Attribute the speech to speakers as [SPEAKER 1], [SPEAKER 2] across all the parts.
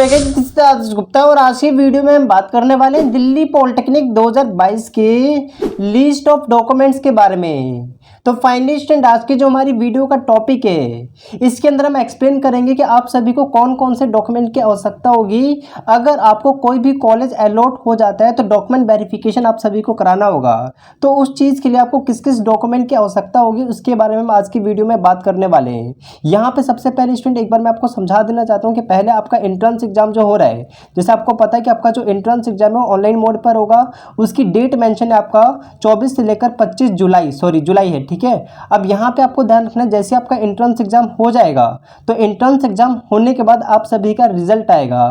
[SPEAKER 1] आशीष गुप्ता और आज की वीडियो में हम बात करने वाले हैं दिल्ली पॉलिटेक्निक 2022 के लिस्ट ऑफ डॉक्यूमेंट्स के बारे में। तो फाइनली स्टूडेंट, आज की जो हमारी वीडियो का टॉपिक है इसके अंदर हम एक्सप्लेन करेंगे कि आप सभी को कौन कौन से डॉक्यूमेंट की आवश्यकता होगी। अगर आपको कोई भी कॉलेज अलॉट हो जाता है तो डॉक्यूमेंट वेरिफिकेशन आप सभी को कराना होगा, तो उस चीज़ के लिए आपको किस किस डॉक्यूमेंट की आवश्यकता होगी उसके बारे में हम आज की वीडियो में बात करने वाले हैं। यहाँ पे सबसे पहले स्टूडेंट एक बार मैं आपको समझा देना चाहता हूँ कि पहले आपका एंट्रेंस एग्जाम जो हो रहा है, जैसे आपको पता है कि आपका जो एंट्रेंस एग्जाम है ऑनलाइन मोड पर होगा। उसकी डेट मेंशन है आपका 24 से लेकर 25 जुलाई है, ठीक है। अब यहाँ पे आपको ध्यान रखना है, जैसे आपका एंट्रेंस एग्जाम हो जाएगा तो एंट्रेंस एग्जाम होने के बाद आप सभी का रिजल्ट आएगा।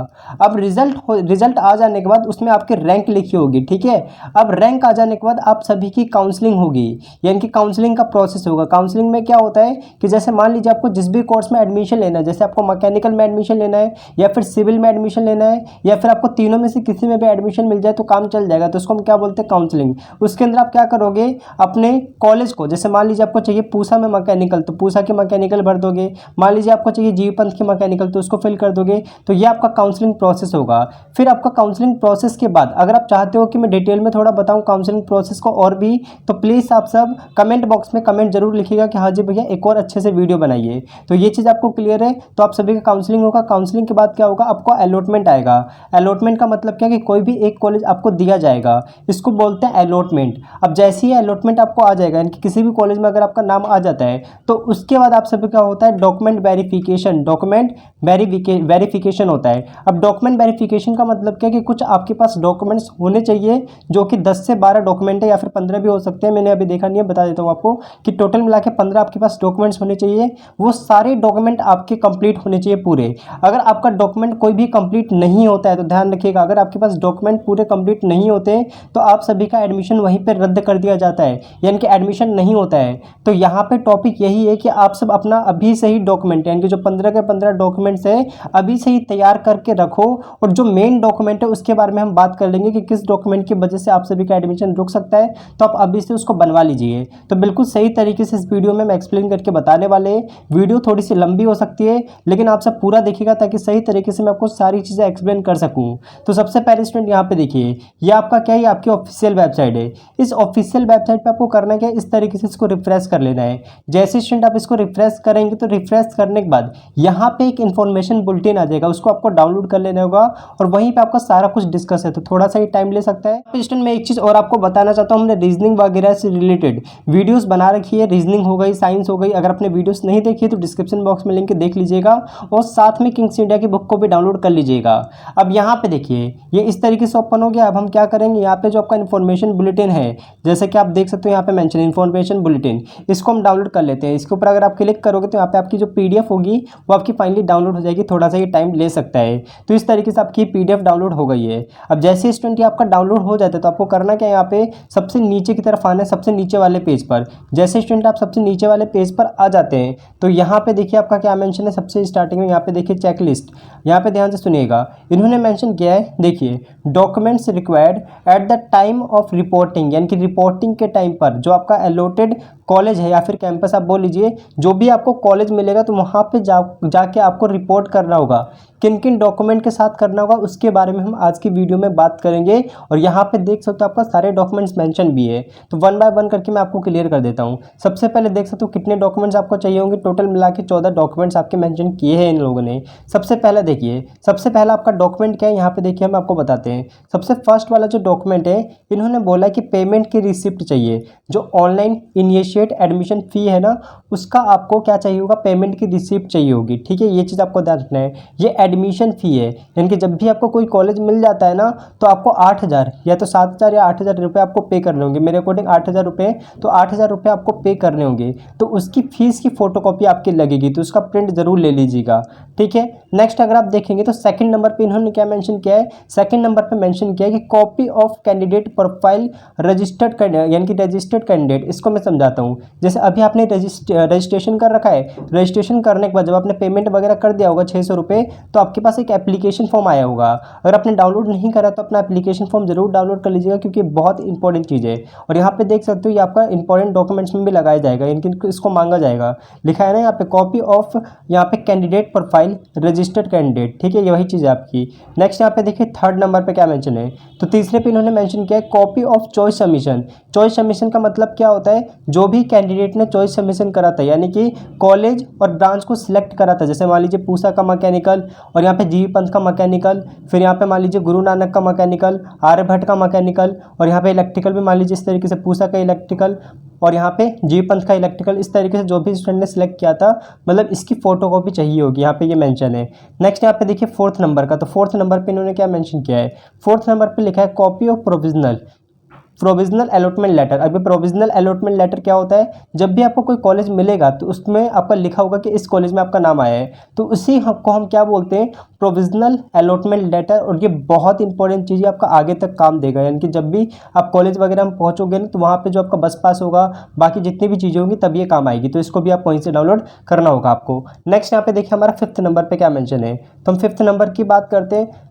[SPEAKER 1] अब रिजल्ट आ जाने के बाद उसमें आपकी रैंक लिखी होगी, ठीक है। अब रैंक आ जाने के बाद आप सभी की काउंसलिंग होगी, यानी कि काउंसलिंग का प्रोसेस होगा। काउंसलिंग में क्या होता है कि जैसे मान लीजिए आपको जिस भी कोर्स में एडमिशन लेना है, जैसे आपको मैकेनिकल में एडमिशन लेना है या फिर सिविल में एडमिशन लेना है या फिर आपको तीनों में से किसी में भी एडमिशन मिल जाए तो काम चल जाएगा, तो उसको हम क्या बोलते हैं, काउंसलिंग। उसके अंदर आप क्या करोगे, अपने कॉलेज को, जैसे मान लीजिए आपको चाहिए पूसा में मैकेनिकल तो पूसा की मैकेनिकल भर दोगे, मान लीजिए आपको चाहिए जीवी पंथ की मैकेनिकल तो उसको फिल कर दोगे। तो ये आपका काउंसलिंग प्रोसेस होगा। फिर आपका काउंसलिंग प्रोसेस के बाद अगर आप चाहते हो कि मैं डिटेल में थोड़ा बताऊं काउंसलिंग प्रोसेस को और भी, तो प्लीज़ आप सब कमेंट बॉक्स में कमेंट जरूर लिखिएगा कि हाँ जी भैया एक और अच्छे से वीडियो बनाइए। तो ये चीज़ आपको क्लियर है। तो आप सभी का काउंसलिंग होगा। काउंसलिंग के बाद क्या होगा, आपको अलॉटमेंट आएगा। अलॉटमेंट का मतलब क्या है कि कोई भी एक कॉलेज आपको दिया जाएगा, इसको बोलते हैं अलॉटमेंट। अब जैसे ही अलॉटमेंट आपको आ जाएगा, यानी कि किसी भी कॉलेज में अगर आपका नाम आ जाता है तो उसके बाद आप सभी का होता है डॉक्यूमेंट वेरिफिकेशन होता है। अब डॉक्यूमेंट वेरिफिकेशन का मतलब क्या है कि कुछ आपके पास डॉक्यूमेंट्स होने चाहिए, जो कि 10 से 12 डॉक्यूमेंट है या फिर 15 भी हो सकते हैं। मैंने अभी देखा नहीं है, बता देता हूँ आपको कि टोटल मिला के 15 आपके पास डॉक्यूमेंट्स होने चाहिए। वो सारे डॉक्यूमेंट आपके कंप्लीट होने चाहिए पूरे। अगर आपका डॉक्यूमेंट कोई भी कंप्लीट नहीं होता है तो ध्यान रखिएगा, अगर आपके पास डॉक्यूमेंट पूरे कंप्लीट नहीं होते तो आप सभी का एडमिशन वहीं पर रद्द कर दिया जाता है, यानी कि एडमिशन नहीं होता है। तो यहाँ पे टॉपिक यही है कि आप सब अपना अभी से ही डॉक्यूमेंट, यानी कि जो 15 के 15 डॉक्यूमेंट्स है अभी से ही तैयार करके रखो। और जो मेन डॉक्यूमेंट है उसके बारे में हम बात कर लेंगे कि किस डॉक्यूमेंट की वजह से आप सभी का एडमिशन रुक सकता है, तो आप अभी से उसको बनवा लीजिए। तो बिल्कुल सही तरीके से इस वीडियो में मैं एक्सप्लेन करके बताने वाले हैं। वीडियो थोड़ी सी लंबी हो सकती है लेकिन आप सब पूरा देखिएगा ताकि सही तरीके से मैं आपको सारी चीज़ें एक्सप्लेन कर सकूँ। तो सबसे पहले स्टूडेंट यहाँ पे देखिए, ये आपका क्या है, आपकी ऑफिशियल वेबसाइट है। इस ऑफिशियल वेबसाइट पे आपको करना क्या है, इस तरीके से इसको रिफ्रेश कर लेना है। जैसे स्टूडेंट आप इसको रिफ्रेश करेंगे तो रिफ्रेश करने के बाद यहाँ पे एक इन्फॉर्मेशन बुलेटिन आ जाएगा, उसको आपको डाउनलोड कर लेना होगा और वहीं पे आपका सारा कुछ डिस्कस है, तो थोड़ा सा ही टाइम ले सकता है। स्टूडेंट मैं एक चीज़ और आपको बताना चाहता हूँ, हमने रीजनिंग वगैरह से रिलेटेड वीडियोस बना रखी है। रीजनिंग हो गई, साइंस हो गई। अगर आपने वीडियोस नहीं देखी तो डिस्क्रिप्शन बॉक्स में लिंक देख लीजिएगा और साथ में किंग्स इंडिया की बुक को भी डाउनलोड कर लीजिएगा। अब यहाँ पे देखिए ये इस तरीके से ओपन हो गया। अब हम क्या करेंगे, यहाँ पे जो आपका इन्फॉर्मेशन बुलेटिन है, जैसे कि आप देख सकते हो यहाँ पे मेंशन इन्फॉर्मेशन बुलेटिन, इसको हम डाउनलोड कर लेते हैं। इसके ऊपर अगर आप क्लिक करोगे तो यहाँ पे आपकी जो PDF होगी वो आपकी फाइनली डाउनलोड हो जाएगी। थोड़ा सा ये टाइम ले सकता है। तो इस तरीके से आपकी PDF डाउनलोड हो गई है। अब जैसे स्टूडेंट ये आपका डाउनलोड हो जाता है तो आपको करना क्या है, यहाँ पे सबसे नीचे की तरफ आना है, सबसे नीचे वाले पेज पर। जैसे स्टूडेंट आप सबसे नीचे वाले पेज पर आ जाते हैं तो यहाँ पे देखिए आपका क्या मेंशन है, सबसे स्टार्टिंग में यहाँ पे देखिए चेकलिस्ट। यहाँ पे ध्यान से सुनिएगा, इन्होंने मेंशन किया है, देखिए documents required at the time of reporting, यानी कि रिपोर्टिंग के टाइम पर जो आपका अलॉटेड कॉलेज है या फिर कैंपस आप बोल लीजिए, जो भी आपको कॉलेज मिलेगा तो वहाँ पे जाके आपको रिपोर्ट करना होगा। किन किन डॉक्यूमेंट के साथ करना होगा उसके बारे में हम आज की वीडियो में बात करेंगे। और यहाँ पे देख सकते हो आपका सारे डॉक्यूमेंट्स मेंशन भी है, तो वन बाय वन करके मैं आपको क्लियर कर देता हूँ। सबसे पहले देख सकते हो कितने डॉक्यूमेंट्स आपको चाहिए होंगे, टोटल मिला के 14 डॉक्यूमेंट्स आपके मेंशन किए हैं इन लोगों ने। सबसे पहले देखिए, सबसे पहला आपका डॉक्यूमेंट क्या है, यहाँ पे देखिए हम आपको बताते हैं। सबसे फर्स्ट वाला जो डॉक्यूमेंट है, इन्होंने बोला है कि पेमेंट की रिसिप्ट चाहिए। जो ऑनलाइन इनिशिएट एडमिशन फ़ी है ना, उसका आपको क्या चाहिए होगा, पेमेंट की रिसिप्ट चाहिए होगी, ठीक है। ये चीज़ आपको ध्यान रखना है। ये एडमिशन फ़ी है, यानी कि जब भी आपको कोई कॉलेज मिल जाता है ना तो आपको 8,000 या तो 7,000 या 8,000 रुपये आपको पे करने होंगे। मेरे अकॉर्डिंग 8,000 रुपये, तो 8,000 रुपये आपको पे करने होंगे। तो उसकी फ़ीस की फ़ोटोकॉपी आपकी लगेगी, तो उसका प्रिंट ज़रूर ले लीजिएगा, ठीक है। नेक्स्ट अगर आप देखेंगे तो सेकंड नंबर पे इन्होंने क्या मेंशन किया है, सेकंड नंबर पे मेंशन किया है कि copy of candidate profile registered, यानी कि रजिस्टर्ड कैंडिडेट। इसको मैं समझाता हूँ। हूँ। जैसे अभी आपने रजिस्ट्रेशन कर रखा है, रजिस्ट्रेशन करने के बाद जब आपने पेमेंट वगैरह कर दिया होगा 600 रुपये, तो आपके पास एक एप्लीकेशन फॉर्म आया होगा। अगर आपने डाउनलोड नहीं करा तो अपना एप्लीकेशन फॉर्म जरूर डाउनलोड कर लीजिएगा, क्योंकि बहुत इंपॉर्टेंट चीज़ है। और यहाँ पे देख सकते हो ये आपका इंपॉर्टेंट डॉक्यूमेंट्स में भी लगाया जाएगा, इनकी इसको मांगा जाएगा। लिखा है ना यहाँ पे कॉपी ऑफ, यहाँ पे कैंडिडेट प्रोफाइल रजिस्टर्ड कैंडिडेट, ठीक है, ये वही चीज़ है आपकी। नेक्स्ट यहाँ पे देखिए थर्ड नंबर पे क्या मेंशन है, तो तीसरे पे इन्होंने मेंशन किया है copy of choice submission. Choice submission का मतलब क्या होता है, जो भी कैंडिडेट ने चॉइस सबमिशन करा था, यानी कि कॉलेज और ब्रांच को सिलेक्ट करा था, जैसे मान लीजिए पूसा का मैकेनिकल, और यहाँ पे जीवी पंथ का मैकेनिकल, फिर यहाँ पे मान लीजिए गुरु नानक का मैकेनिकल, आर्यभट्ट का मैकेनिकल, और यहाँ पे इलेक्ट्रिकल भी मान लीजिए इस तरीके से पूसा का इलेक्ट्रिकल, और यहाँ पे जीवी पंथ का इलेक्ट्रिकल। इस तरीके से जो भी स्टूडेंट ने सिलेक्ट किया था, मतलब इसकी फोटोकॉपी चाहिए होगी, यहाँ पे ये मेंशन है। नेक्स्ट यहाँ पे देखिए फोर्थ नंबर का, तो फोर्थ नंबर पे इन्होंने क्या मेंशन किया है, फोर्थ नंबर पे लिखा है copy of provisional allotment letter. अभी प्रोविजनल अलॉटमेंट लेटर क्या होता है, जब भी आपको कोई कॉलेज मिलेगा तो उसमें आपका लिखा होगा कि इस कॉलेज में आपका नाम आया है, तो उसी को हम क्या बोलते हैं, प्रोविजनल अलॉटमेंट लेटर। और ये बहुत इंपॉर्टेंट चीज़ है, आपका आगे तक काम देगा, यानी कि जब भी आप कॉलेज वगैरह में पहुंचोगे ना, तो वहाँ पे जो आपका बस पास होगा, बाकी जितनी भी चीज़ें होंगी तब ये काम आएगी, तो इसको भी आप वहीं से डाउनलोड करना होगा आपको। नेक्स्ट यहाँ पे देखिए हमारा फिफ्थ नंबर पे क्या मेंशन है, तो हम फिफ्थ नंबर की बात करते हैं।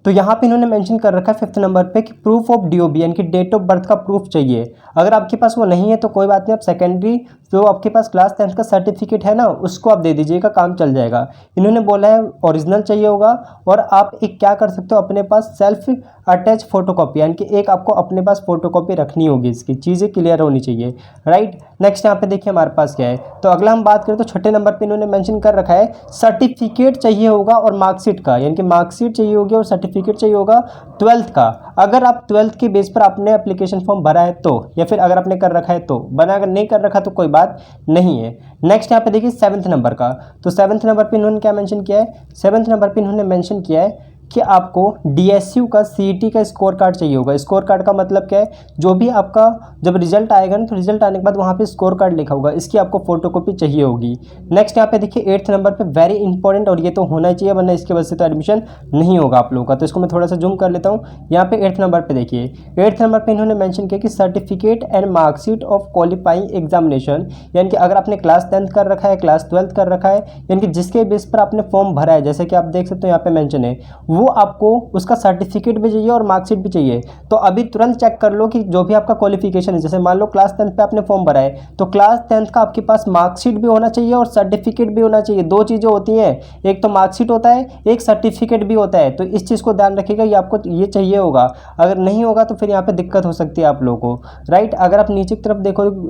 [SPEAKER 1] तो यहाँ पे इन्होंने मेंशन कर रखा है फिफ्थ नंबर पे कि प्रूफ ऑफ डीओबी, यानी कि डेट ऑफ बर्थ का प्रूफ चाहिए। अगर आपके पास वो नहीं है तो कोई बात नहीं, आप सेकेंडरी जो आपके पास क्लास 10th का सर्टिफिकेट है ना, उसको आप दे दीजिएगा, काम चल जाएगा। इन्होंने बोला है ओरिजिनल चाहिए होगा, और आप एक क्या कर सकते हो, अपने पास सेल्फ अटैच फोटोकॉपी, यानी कि एक आपको अपने पास फोटोकॉपी रखनी होगी, इसकी चीज़ें क्लियर होनी चाहिए, राइट। नेक्स्ट यहाँ पे देखिए हमारे पास क्या है, तो अगला हम बात करें तो छठे नंबर पे इन्होंने मेंशन कर रखा है सर्टिफिकेट चाहिए होगा और मार्कशीट का, यानी कि मार्कशीट चाहिए होगी और सर्टिफिकेट चाहिए होगा 12th का। अगर आप 12th के बेस पर आपने एप्लीकेशन फॉर्म भरा है तो, या फिर अगर आपने कर रखा है तो, बना अगर नहीं कर रखा तो कोई बात नहीं है। नेक्स्ट यहाँ पे देखिए 7th नंबर का, तो 7th नंबर पे इन्होंने क्या मेंशन किया है, 7th नंबर पे इन्होंने मेंशन किया है कि आपको डीएसयू का सीईटी का स्कोर कार्ड चाहिए होगा। स्कोर कार्ड का मतलब क्या है, जो भी आपका जब रिजल्ट आएगा ना, तो रिजल्ट आने के बाद वहाँ पे स्कोर कार्ड लिखा होगा, इसकी आपको फोटोकॉपी चाहिए होगी। नेक्स्ट यहाँ पे देखिए 8th नंबर पे वेरी इंपॉर्टेंट, और ये तो होना चाहिए, वरना इसके वजह से तो एडमिशन नहीं होगा आप लोगों का। तो इसको मैं थोड़ा सा जूम कर लेता हूँ। यहाँ पे 8th नंबर पर देखिए, 8th नंबर पर इन्होंने मैंशन किया कि certificate and marksheet of qualifying examination, यानी कि अगर आपने क्लास 10th कर रखा है, क्लास 12th कर रखा है, यानी कि जिसके बेस पर आपने फॉर्म भरा है, जैसे कि आप देख सकते हो यहाँ पे मेंशन है, वो आपको उसका सर्टिफिकेट भी चाहिए और मार्कशीट भी चाहिए। तो अभी तुरंत चेक कर लो कि जो भी आपका क्वालिफिकेशन है, जैसे मान लो क्लास 10th पे आपने फॉर्म भरा है, तो क्लास 10th का आपके पास मार्कशीट भी होना चाहिए और सर्टिफिकेट भी होना चाहिए। दो चीज़ें होती हैं, एक तो मार्कशीट होता है, एक सर्टिफिकेट भी होता है। तो इस चीज़ को ध्यान रखिएगा, ये आपको ये चाहिए होगा। अगर नहीं होगा तो फिर यहाँ पे दिक्कत हो सकती है आप लोगों को, राइट। अगर आप नीचे की तरफ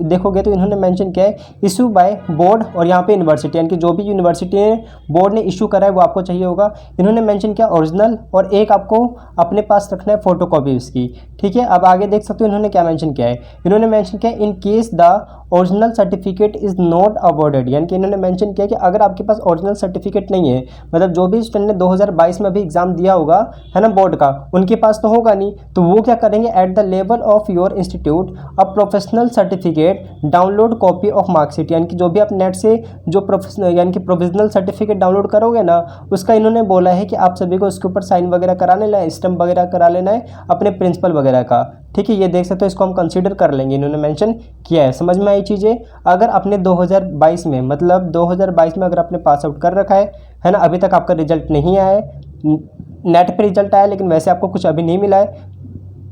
[SPEAKER 1] देखोगे तो इन्होंने मेंशन किया है इशू बाय बोर्ड, और यहाँ पे यूनिवर्सिटी, यानी कि जो भी यूनिवर्सिटी बोर्ड ने इशू करा है वो आपको चाहिए होगा। इन्होंने मेंशन किया ओरिजिनल, और एक आपको अपने पास रखना है फोटोकॉपी उसकी, ठीक है। अब आगे देख सकते हो इन्होंने क्या मेंशन किया है, इन्होंने मेंशन किया in case the original certificate is not awarded, यानी कि इन्होंने मेंशन किया कि अगर आपके पास ओरिजिनल सर्टिफिकेट नहीं है, मतलब जो भी स्टूडेंट ने 2022 में अभी एग्जाम दिया होगा है ना बोर्ड का, उनके पास तो होगा नहीं, तो वो क्या करेंगे, at the level of your institute a professional certificate download copy of marksheet, यानी कि जो भी आप नेट से जो प्रोफेशनल यानी कि प्रोविजनल सर्टिफिकेट डाउनलोड करोगे ना, उसका इन्होंने बोला है कि आप सभी को उसके ऊपर साइन वगैरह करा लेना है, स्टैम्प वगैरह करा लेना है अपने प्रिंसिपल वगैरह का, ठीक है। ये देख सकते हो, इसको हम कंसीडर कर लेंगे, इन्होंने मेंशन किया है। समझ में आई चीज़ें। अगर आपने 2022 में, मतलब 2022 में अगर आपने पास आउट कर रखा है ना, अभी तक आपका रिजल्ट नहीं आया है, नेट पे रिजल्ट आया लेकिन वैसे आपको कुछ अभी नहीं मिला है,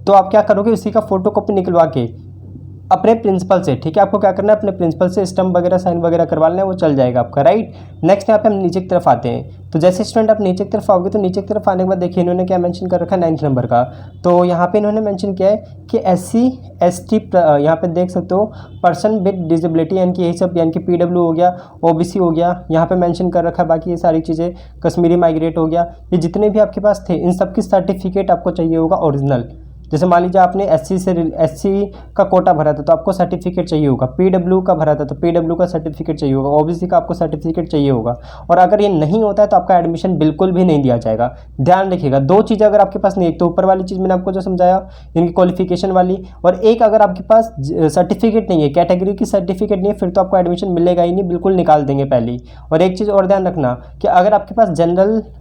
[SPEAKER 1] तो आप क्या करोगे, उसी का फोटोकॉपी निकलवा के अपने प्रिंसिपल से, ठीक है, आपको क्या करना है, अपने प्रिंसिपल से स्टैम्प वगैरह साइन वगैरह करवा लेना है, वो चल जाएगा आपका, राइट। नेक्स्ट यहाँ पे हम नीचे की तरफ आते हैं, तो जैसे स्टूडेंट आप नीचे की तरफ आओगे तो नीचे की तरफ आने के बाद देखिए इन्होंने क्या मेंशन कर रखा है 9th नंबर का, तो यहाँ पे इन्होंने मेंशन किया है कि SC ST, यहाँ पे देख सकते हो पर्सन विद डिसेबिलिटी, यानी कि यही सब, यानी कि PW हो गया, OBC हो गया, यहाँ पे मेंशन कर रखा है। बाकी ये सारी चीज़ें, कश्मीरी माइग्रेट हो गया, ये जितने भी आपके पास थे, इन सब की सर्टिफिकेट आपको चाहिए होगा ओरिजिनल। जैसे मान लीजिए आपने SC का कोटा भरा था तो आपको सर्टिफिकेट चाहिए होगा, PW का भरा था तो PW का सर्टिफिकेट चाहिए होगा, OBC का आपको सर्टिफिकेट चाहिए होगा। और अगर ये नहीं होता है तो आपका एडमिशन बिल्कुल भी नहीं दिया जाएगा। ध्यान रखिएगा, दो चीज़ें अगर आपके पास नहीं, एक तो ऊपर वाली चीज़ मैंने आपको जो समझाया इनकी क्वालिफिकेशन वाली, और एक अगर आपके पास सर्टिफिकेट नहीं है, कैटेगरी की सर्टिफिकेट नहीं है, फिर तो आपको एडमिशन मिलेगा ही नहीं, बिल्कुल निकाल देंगे पहले ही। और एक चीज़ और ध्यान रखना कि अगर आपके पास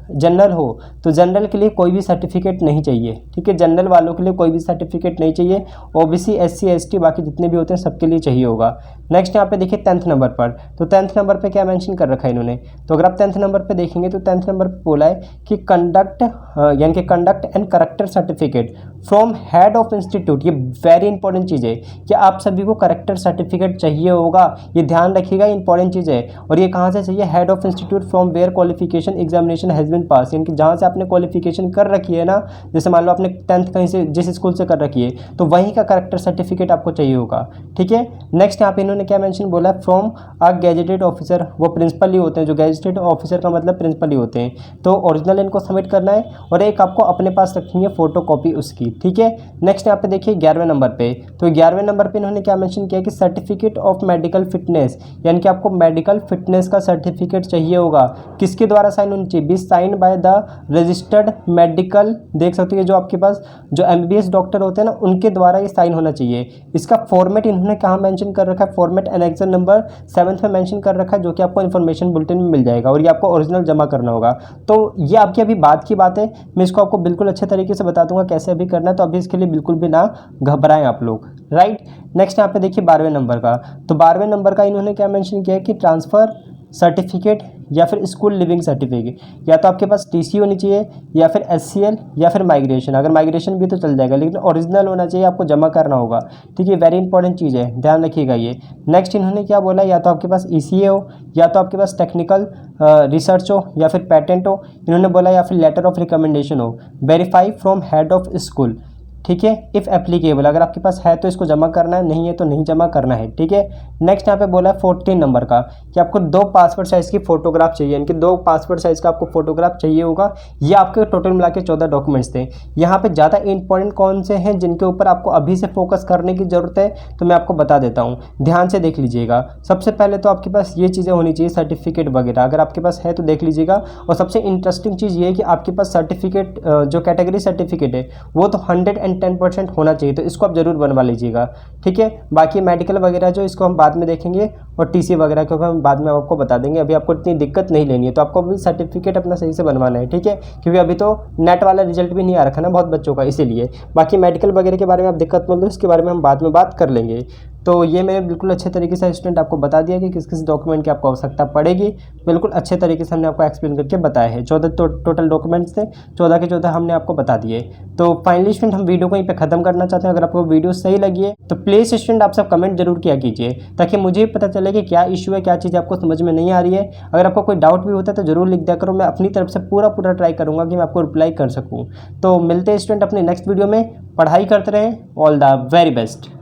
[SPEAKER 1] जनरल हो तो जनरल के लिए कोई भी सर्टिफिकेट नहीं चाहिए, ठीक है। जनरल वालों के लिए कोई भी सर्टिफिकेट नहीं चाहिए। ओबीसी, SC ST बाकी जितने भी होते हैं सबके लिए चाहिए होगा। नेक्स्ट यहाँ पे देखिए 10th नंबर पर, तो 10th नंबर पे क्या मेंशन कर रखा है इन्होंने, तो अगर आप 10th नंबर पे देखेंगे तो 10th नंबर पे बोला है कि कंडक्ट यानी कि conduct and character certificate from head of institute. ये वेरी इंपॉर्टेंट चीज़ है कि आप सभी को करेक्टर सर्टिफिकेट चाहिए होगा, ये ध्यान रखिएगा, इंपॉर्टेंट चीज़ है। और ये कहाँ से चाहिए, head of institute from where qualification examination has been pass, यानी कि जहाँ से आपने क्वालिफिकेशन कर रखी है ना, जैसे मान लो आपने 10th कहीं से जिस स्कूल से कर रखी है तो वहीं का करेक्टर सर्टिफिकेट आपको चाहिए होगा, ठीक है। नेक्स्ट यहाँ पे इन्होंने क्या मेंशन बोला है, फ्रॉम अ गैजेटेड ऑफिसर, वो प्रिंसिपल ही होते हैं, जो गैजेटेड ऑफिसर का मतलब प्रिंसिपल ही होते हैं। तो ओरिजिनल इनको सबमिट करना है और एक आपको अपने पास रखनी है फोटो कॉपी उसकी, ठीक है। नेक्स्ट यहाँ पे देखिए 11वें नंबर पे, तो 11वें नंबर पे इन्होंने क्या मेंशन किया कि सर्टिफिकेट ऑफ मेडिकल फिटनेस, यानी कि आपको मेडिकल फिटनेस का सर्टिफिकेट चाहिए होगा। किसके द्वारा साइन होनी चाहिए, be sign by the registered medical, देख सकते हैं जो आपके पास जो MBBS डॉक्टर होते हैं ना उनके द्वारा ये साइन होना चाहिए। इसका फॉर्मेट इन्होंने कहाँ मेंशन कर रखा है, फॉर्मेट एनेक्सर नंबर 7 में मेंशन कर रखा है, जो कि आपको इन्फॉर्मेशन बुलेटिन में मिल जाएगा और ये आपको ओरिजिनल जमा करना होगा। तो ये आपकी अभी बात की बात है, मैं इसको आपको बिल्कुल अच्छे तरीके से बता दूंगा कैसे अभी करना है, तो अभी इसके लिए बिल्कुल भी ना घबराएं आप लोग, राइट। नेक्स्ट यहाँ पे देखिए 12वें नंबर का, तो 12वें नंबर का इन्होंने क्या मेंशन किया है कि ट्रांसफ़र सर्टिफिकेट या फिर स्कूल लिविंग सर्टिफिकेट, या तो आपके पास TC होनी चाहिए या फिर SCL या फिर माइग्रेशन, अगर माइग्रेशन भी तो चल जाएगा लेकिन ओरिजिनल होना चाहिए, आपको जमा करना होगा, ठीक है। वेरी इंपॉर्टेंट चीज़ है, ध्यान रखिएगा ये। नेक्स्ट इन्होंने क्या बोला, या तो आपके पास ECA हो, या तो आपके पास टेक्निकल रिसर्च हो, या फिर पेटेंट हो, इन्होंने बोला या फिर लेटर ऑफ रिकमेंडेशन हो, verify from head of school, ठीक है, इफ़ एप्लीकेबल, अगर आपके पास है तो इसको जमा करना है, नहीं है तो नहीं जमा करना है, ठीक है। नेक्स्ट यहाँ पे बोला है 14 नंबर का कि आपको 2 पासपोर्ट साइज़ की फ़ोटोग्राफ चाहिए, यानी कि 2 पासपोर्ट साइज़ का आपको फोटोग्राफ चाहिए होगा। ये आपके टोटल मिला के 14 डॉक्यूमेंट्स थे। यहाँ पे ज़्यादा इंपॉर्टेंट कौन से हैं जिनके ऊपर आपको अभी से फोकस करने की ज़रूरत है, तो मैं आपको बता देता हूँ, ध्यान से देख लीजिएगा। सबसे पहले तो आपके पास ये चीज़ें होनी चाहिए, सर्टिफिकेट वगैरह अगर आपके पास है तो देख लीजिएगा। और सबसे इंटरेस्टिंग चीज़ ये है कि आपके पास सर्टिफिकेट जो कैटेगरी सर्टिफिकेट है वो तो 110% होना चाहिए, तो इसको आप जरूर बनवा लीजिएगा, ठीक है। बाकी मेडिकल वगैरह जो इसको हम बाद में देखेंगे और TC वगैरह को हम बाद में आपको बता देंगे, अभी आपको इतनी दिक्कत नहीं लेनी है, तो आपको भी सर्टिफिकेट अपना सही से बनवाना है, ठीक है, क्योंकि अभी तो नेट वाला रिजल्ट भी नहीं आ रखा ना बहुत बच्चों का, इसीलिए। बाकी मेडिकल वगैरह के बारे में आप दिक्कत मत लो, इसके बारे में हम बाद में बात कर लेंगे। तो ये मैंने बिल्कुल अच्छे तरीके से स्टूडेंट आपको बता दिया कि किस किस डॉक्यूमेंट की आपको आवश्यकता पड़ेगी, बिल्कुल अच्छे तरीके से हमने आपको एक्सप्लेन करके बताया है। 14 टोटल डॉक्यूमेंट्स थे, 14 के 14 हमने आपको बता दिए। तो फाइनली स्टूडेंट हम वीडियो को यहीं पे खत्म करना चाहते हैं। अगर आपको वीडियो सही लगी है तो प्लीज़ स्टूडेंट आप सब कमेंट जरूर किया कीजिए, ताकि मुझे पता चले कि क्या इशू है, क्या चीज़ आपको समझ में नहीं आ रही है। अगर आपको कोई डाउट भी होता है तो जरूर लिख दिया करो, मैं अपनी तरफ से पूरा ट्राई करूँगा कि मैं आपको रिप्लाई कर सकूँ। तो मिलते हैं स्टूडेंट अपने नेक्स्ट वीडियो में, पढ़ाई करते रहें, ऑल द वेरी बेस्ट।